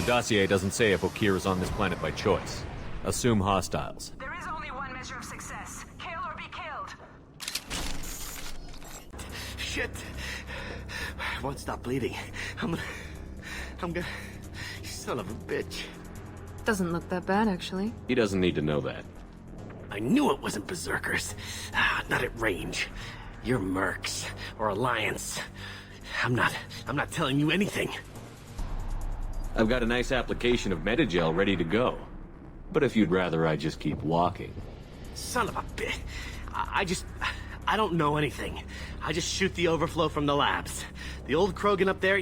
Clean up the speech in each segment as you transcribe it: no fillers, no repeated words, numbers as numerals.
dossier doesn't say if Okeer is on this planet by choice. Assume hostiles. There is only one measure of success. Kill or be killed. Shit. I won't stop bleeding. I'm gonna... You son of a bitch. Doesn't look that bad, actually. He doesn't need to know that. I knew it wasn't berserkers. Not at range. You're mercs. Or Alliance. I'm not telling you anything. I've got a nice application of Metagel ready to go. But if you'd rather I just keep walking... Son of a bitch. I don't know anything. I just shoot the overflow from the labs. The old Krogan up there,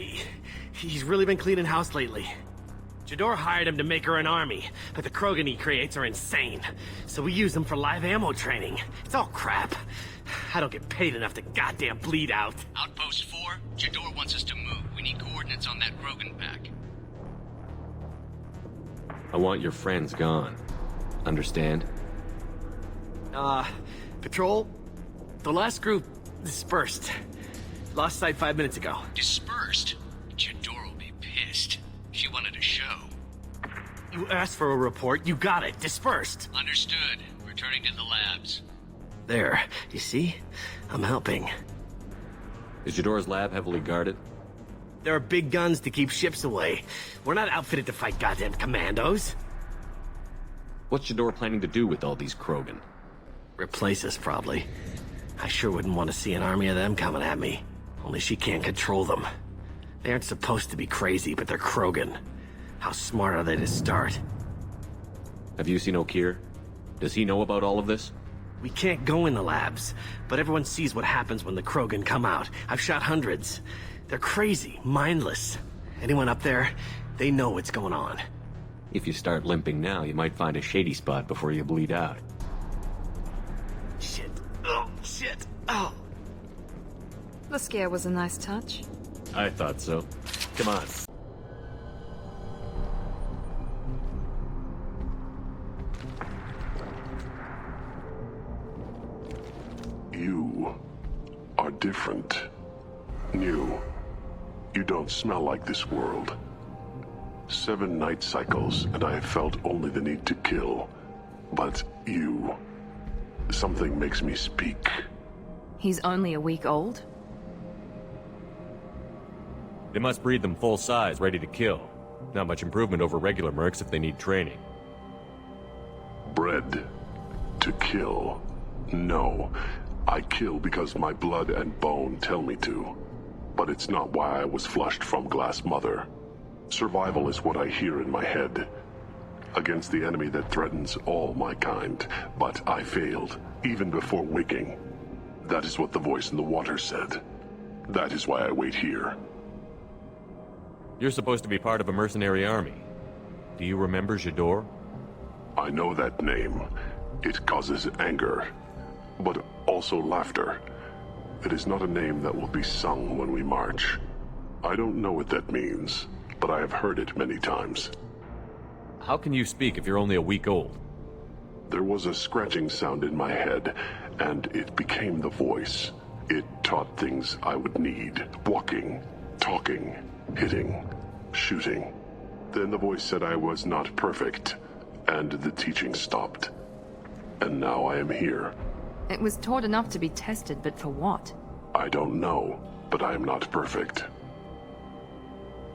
he's really been cleaning house lately. Jador hired him to make her an army, but the Krogan he creates are insane. So we use them for live ammo training. It's all crap. I don't get paid enough to goddamn bleed out. Outpost 4, Jador wants us to move. We need coordinates on that Krogan pack. I want your friends gone. Understand? Patrol? The last group dispersed. Lost sight 5 minutes ago. Dispersed? Jador will be pissed. She wanted a show. You asked for a report, you got it. Dispersed. Understood. Returning to the labs. There. You see? I'm helping. Is Jador's lab heavily guarded? There are big guns to keep ships away. We're not outfitted to fight goddamn commandos. What's Jador planning to do with all these Krogan? Replace us, probably. I sure wouldn't want to see an army of them coming at me. Only she can't control them. They aren't supposed to be crazy, but they're Krogan. How smart are they to start? Have you seen Okeer? Does he know about all of this? We can't go in the labs, but everyone sees what happens when the Krogan come out. I've shot hundreds. They're crazy, mindless. Anyone up there, they know what's going on. If you start limping now, you might find a shady spot before you bleed out. Shit. Oh, shit. Oh. The scare was a nice touch. I thought so. Come on. You are different. New. You don't smell like this world. 7 night cycles, and I have felt only the need to kill. But you... Something makes me speak. He's only a week old? They must breed them full size, ready to kill. Not much improvement over regular mercs if they need training. Bred to kill. No. I kill because my blood and bone tell me to. But it's not why I was flushed from Glass Mother. Survival is what I hear in my head. Against the enemy that threatens all my kind. But I failed, even before waking. That is what the voice in the water said. That is why I wait here. You're supposed to be part of a mercenary army. Do you remember Jador? I know that name. It causes anger, but also laughter. It is not a name that will be sung when we march. I don't know what that means, but I have heard it many times. How can you speak if you're only a week old? There was a scratching sound in my head, and it became the voice. It taught things I would need. Walking, talking, hitting, shooting. Then the voice said I was not perfect, and the teaching stopped. And now I am here. It was taught enough to be tested, but for what? I don't know, but I am not perfect.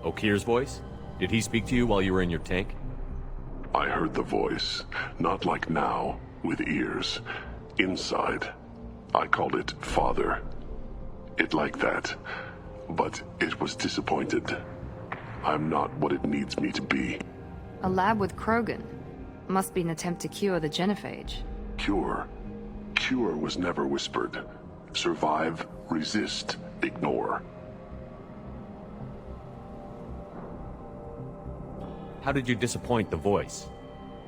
Okeer's voice? Did he speak to you while you were in your tank? I heard the voice, not like now, with ears. Inside. I called it Father. It like that. But it was disappointed. I'm not what it needs me to be. A lab with Krogan. Must be an attempt to cure the genophage. Cure. Cure was never whispered. Survive, resist, ignore. How did you disappoint the voice?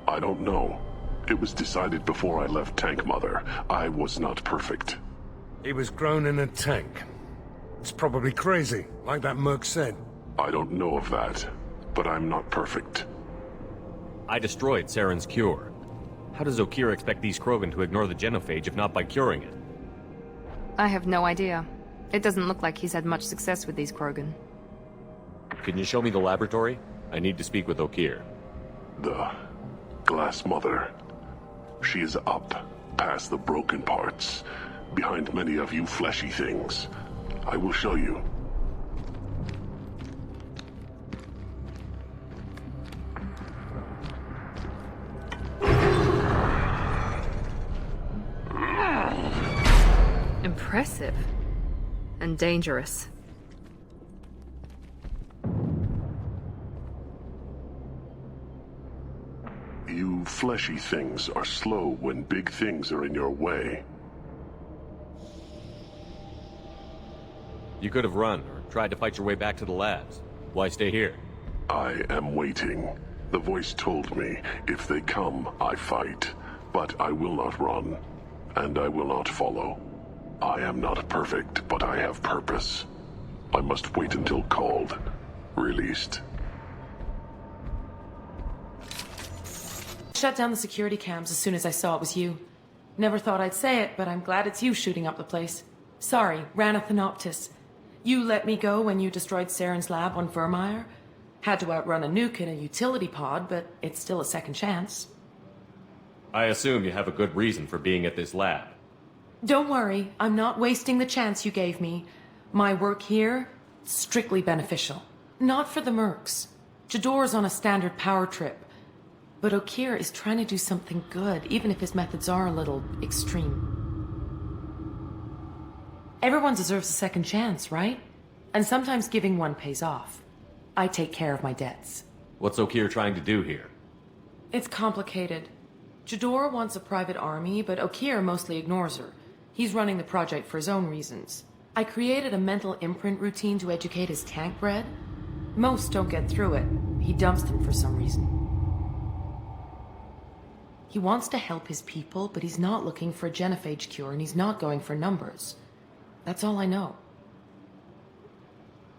I don't know. It was decided before I left Tank Mother. I was not perfect. He was grown in a tank. It's probably crazy, like that merc said. I don't know of that, but I'm not perfect. I destroyed Saren's cure. How does Okeer expect these Krogan to ignore the genophage if not by curing it? I have no idea. It doesn't look like he's had much success with these Krogan. Can you show me the laboratory? I need to speak with Okir. The Glass Mother. She is up, past the broken parts, behind many of you fleshy things. I will show you. Impressive. And dangerous. You fleshy things are slow when big things are in your way. You could have run, or tried to fight your way back to the labs. Why stay here? I am waiting. The voice told me, if they come, I fight. But I will not run, and I will not follow. I am not perfect, but I have purpose. I must wait until called, released. Shut down the security cams as soon as I saw it was you. Never thought I'd say it, but I'm glad it's you shooting up the place. Sorry, ran a Thanoptis. You let me go when you destroyed Saren's lab on Vermeer. Had to outrun a nuke in a utility pod, but it's still a second chance. I assume you have a good reason for being at this lab. Don't worry, I'm not wasting the chance you gave me. My work here, strictly beneficial. Not for the mercs. Jador's on a standard power trip. But Okir is trying to do something good, even if his methods are a little extreme. Everyone deserves a second chance, right? And sometimes giving one pays off. I take care of my debts. What's Okir trying to do here? It's complicated. Jador wants a private army, but Okir mostly ignores her. He's running the project for his own reasons. I created a mental imprint routine to educate his tank bred. Most don't get through it. He dumps them for some reason. He wants to help his people, but he's not looking for a genophage cure, and he's not going for numbers. That's all I know.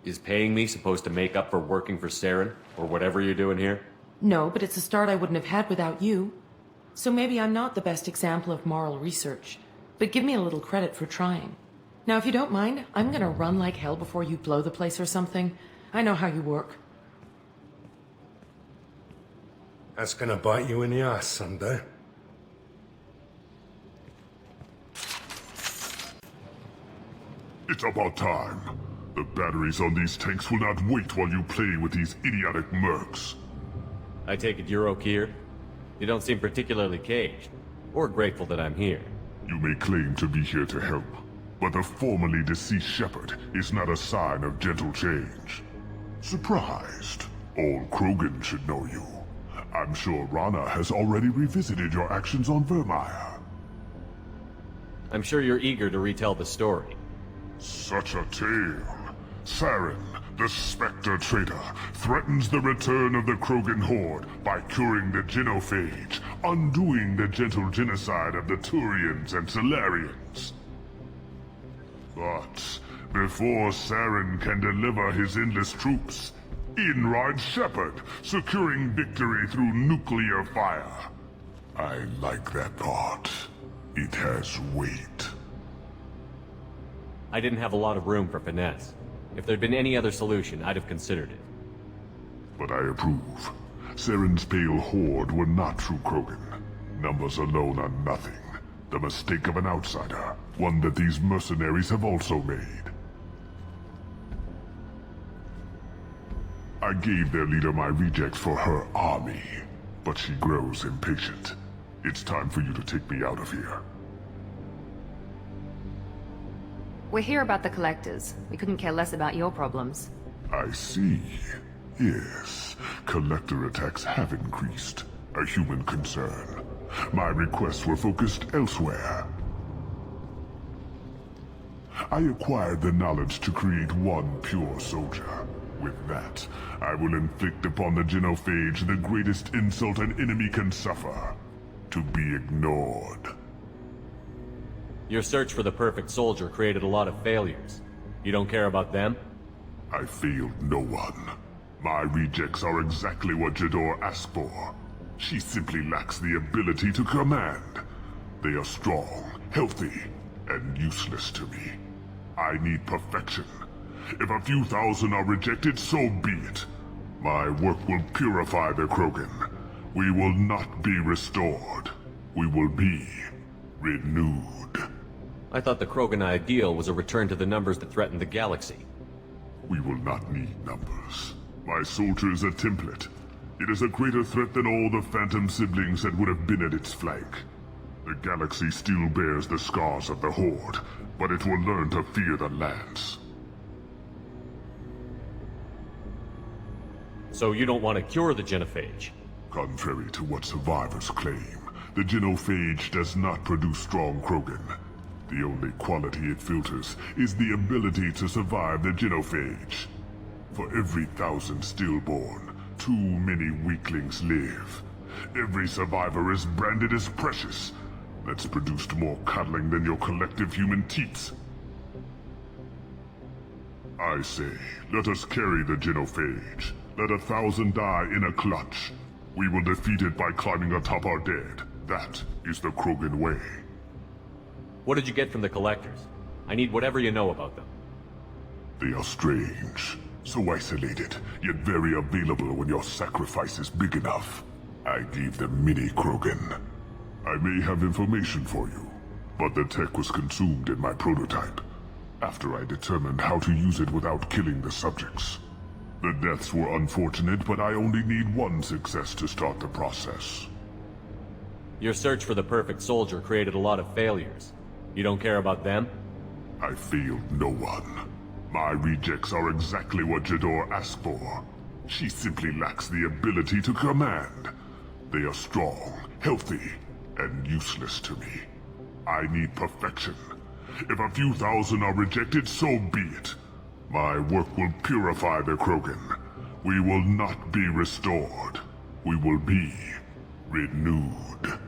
Is paying me supposed to make up for working for Saren, or whatever you're doing here? No, but it's a start I wouldn't have had without you. So maybe I'm not the best example of moral research, but give me a little credit for trying. Now, if you don't mind, I'm gonna run like hell before you blow the place or something. I know how you work. That's gonna bite you in the ass someday. It's about time. The batteries on these tanks will not wait while you play with these idiotic mercs. I take it you're Okir? You don't seem particularly caged, or grateful that I'm here. You may claim to be here to help, but the formerly deceased shepherd is not a sign of gentle change. Surprised? Old Krogan should know you. I'm sure Rana has already revisited your actions on Vermeer. I'm sure you're eager to retell the story. Such a tale. Saren, the Spectre traitor, threatens the return of the Krogan horde by curing the genophage, undoing the gentle genocide of the Turians and Solarians. But before Saren can deliver his endless troops, in rides Shepard, securing victory through nuclear fire. I like that part. It has weight. I didn't have a lot of room for finesse. If there'd been any other solution, I'd have considered it. But I approve. Saren's pale horde were not true Krogan. Numbers alone are nothing. The mistake of an outsider, one that these mercenaries have also made. I gave their leader my rejects for her army, but she grows impatient. It's time for you to take me out of here. We're here about the collectors. We couldn't care less about your problems. I see. Yes, collector attacks have increased. A human concern. My requests were focused elsewhere. I acquired the knowledge to create one pure soldier. With that, I will inflict upon the genophage the greatest insult an enemy can suffer. To be ignored. Your search for the perfect soldier created a lot of failures. You don't care about them? I failed no one. My rejects are exactly what Jador asked for. She simply lacks the ability to command. They are strong, healthy, and useless to me. I need perfection. If a few thousand are rejected, so be it. My work will purify the Krogan. We will not be restored. We will be renewed. I thought the Krogan ideal was a return to the numbers that threatened the galaxy. We will not need numbers. My soldier is a template. It is a greater threat than all the Phantom siblings that would have been at its flank. The galaxy still bears the scars of the Horde, but it will learn to fear the Lance. So you don't want to cure the genophage? Contrary to what survivors claim, the genophage does not produce strong Krogan. The only quality it filters is the ability to survive the genophage. For every 1,000 stillborn, too many weaklings live. Every survivor is branded as precious. That's produced more cuddling than your collective human teats. I say, let us carry the genophage. Let 1,000 die in a clutch. We will defeat it by climbing atop our dead. That is the Krogan way. What did you get from the collectors? I need whatever you know about them. They are strange. So isolated, yet very available when your sacrifice is big enough. I gave them mini Krogan. I may have information for you, but the tech was consumed in my prototype, after I determined how to use it without killing the subjects. The deaths were unfortunate, but I only need one success to start the process. Your search for the perfect soldier created a lot of failures. You don't care about them? I failed no one. My rejects are exactly what Jador asked for. She simply lacks the ability to command. They are strong, healthy, and useless to me. I need perfection. If a few thousand are rejected, so be it. My work will purify the Krogan. We will not be restored. We will be renewed.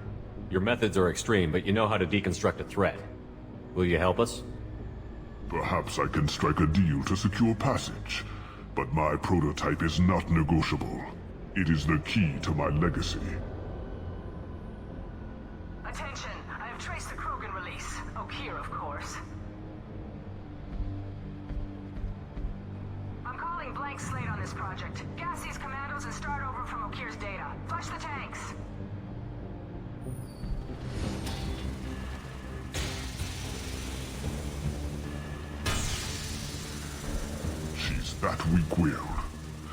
Your methods are extreme, but you know how to deconstruct a threat. Will you help us? Perhaps I can strike a deal to secure passage, but my prototype is not negotiable. It is the key to my legacy. Attention, I have traced the Krogan release. Okeer, of course. I'm calling blank slate on this project. Gas these commandos and start over from Okeer's data. Flush the tanks. She's that weak-willed.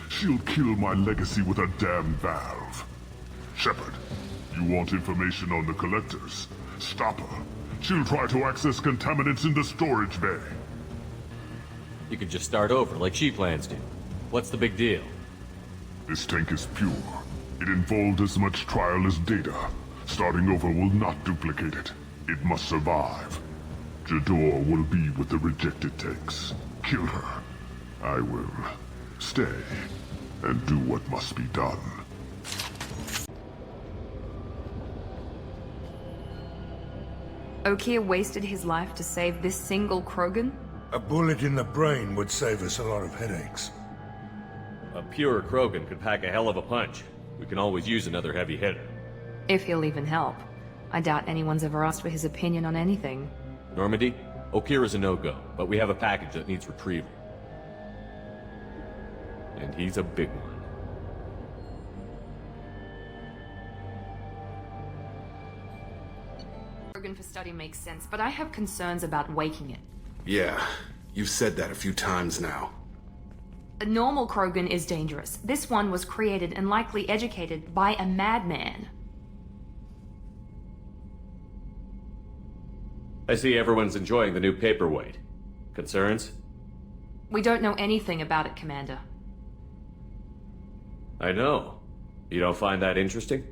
She'll kill my legacy with a damn valve. Shepard, you want information on the collectors? Stop her. She'll try to access contaminants in the storage bay. You could just start over, like she plans to. What's the big deal? This tank is pure. It involved as much trial as data. Starting over will not duplicate it. It must survive. Jador will be with the rejected tanks. Kill her. I will stay and do what must be done. Okeer wasted his life to save this single Krogan? A bullet in the brain would save us a lot of headaches. A pure Krogan could pack a hell of a punch. We can always use another heavy hitter. If he'll even help. I doubt anyone's ever asked for his opinion on anything. Normandy, Okeer is a no-go, but we have a package that needs retrieval. And he's a big one. Krogan for study makes sense, but I have concerns about waking it. Yeah, you've said that a few times now. A normal Krogan is dangerous. This one was created and likely educated by a madman. I see everyone's enjoying the new paperweight. Concerns? We don't know anything about it, Commander. I know. You don't find that interesting?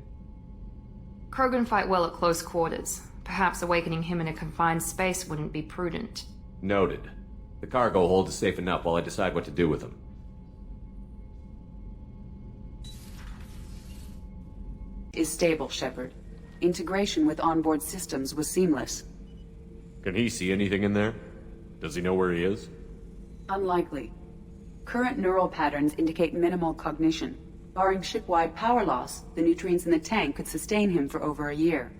Krogan fight well at close quarters. Perhaps awakening him in a confined space wouldn't be prudent. Noted. The cargo hold is safe enough while I decide what to do with him. Is stable, Shepard. Integration with onboard systems was seamless. Can he see anything in there? Does he know where he is? Unlikely. Current neural patterns indicate minimal cognition. Barring ship-wide power loss, the nutrients in the tank could sustain him for over a year.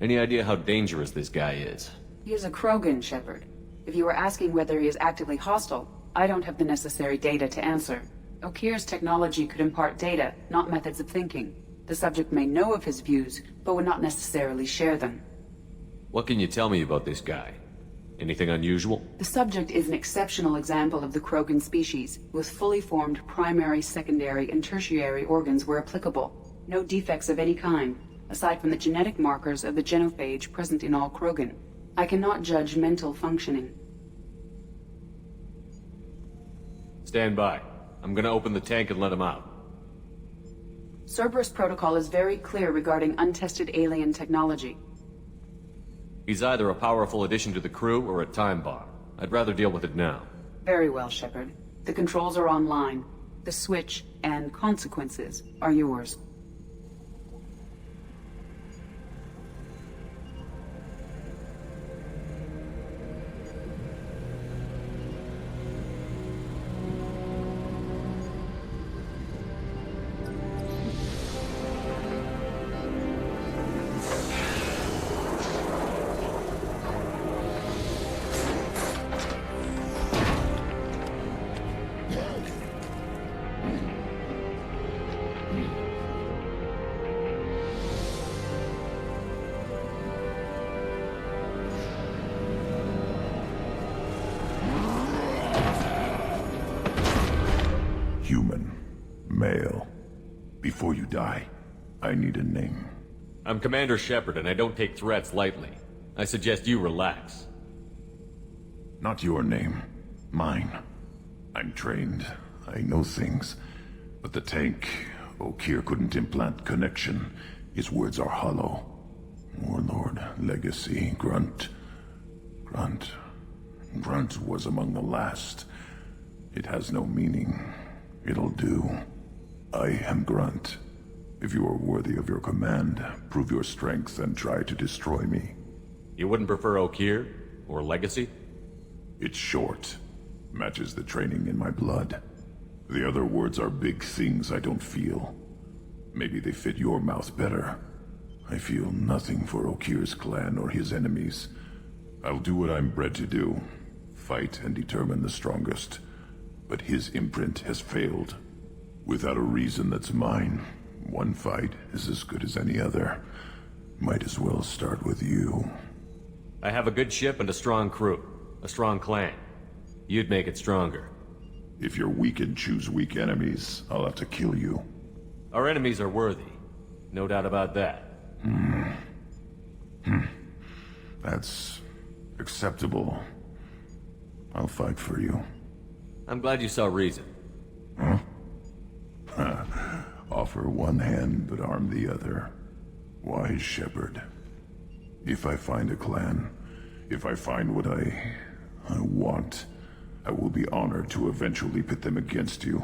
Any idea how dangerous this guy is? He is a Krogan, Shepard. If you were asking whether he is actively hostile, I don't have the necessary data to answer. Okeer's technology could impart data, not methods of thinking. The subject may know of his views, but would not necessarily share them. What can you tell me about this guy? Anything unusual? The subject is an exceptional example of the Krogan species, with fully formed primary, secondary, and tertiary organs where applicable. No defects of any kind, aside from the genetic markers of the genophage present in all Krogan. I cannot judge mental functioning. Stand by. I'm gonna open the tank and let him out. Cerberus protocol is very clear regarding untested alien technology. He's either a powerful addition to the crew or a time bomb. I'd rather deal with it now. Very well, Shepard. The controls are online. The switch and consequences are yours. Human. Male. Before you die, I need a name. I'm Commander Shepard, and I don't take threats lightly. I suggest you relax. Not your name. Mine. I'm trained. I know things. But the tank, Okeer couldn't implant connection. His words are hollow. Warlord, Legacy, Grunt. Grunt was among the last. It has no meaning. It'll do. I am Grunt. If you are worthy of your command, prove your strength and try to destroy me. You wouldn't prefer Okeer? Or Legacy? It's short. Matches the training in my blood. The other words are big things I don't feel. Maybe they fit your mouth better. I feel nothing for Okeer's clan or his enemies. I'll do what I'm bred to do. Fight and determine the strongest. But his imprint has failed. Without a reason that's mine, one fight is as good as any other. Might as well start with you. I have a good ship and a strong crew. A strong clan. You'd make it stronger. If you're weak and choose weak enemies, I'll have to kill you. Our enemies are worthy. No doubt about that. That's acceptable. I'll fight for you. I'm glad you saw reason. Huh? Offer one hand, but arm the other. Wise Shepard. If I find a clan, if I find what I want, I will be honored to eventually pit them against you.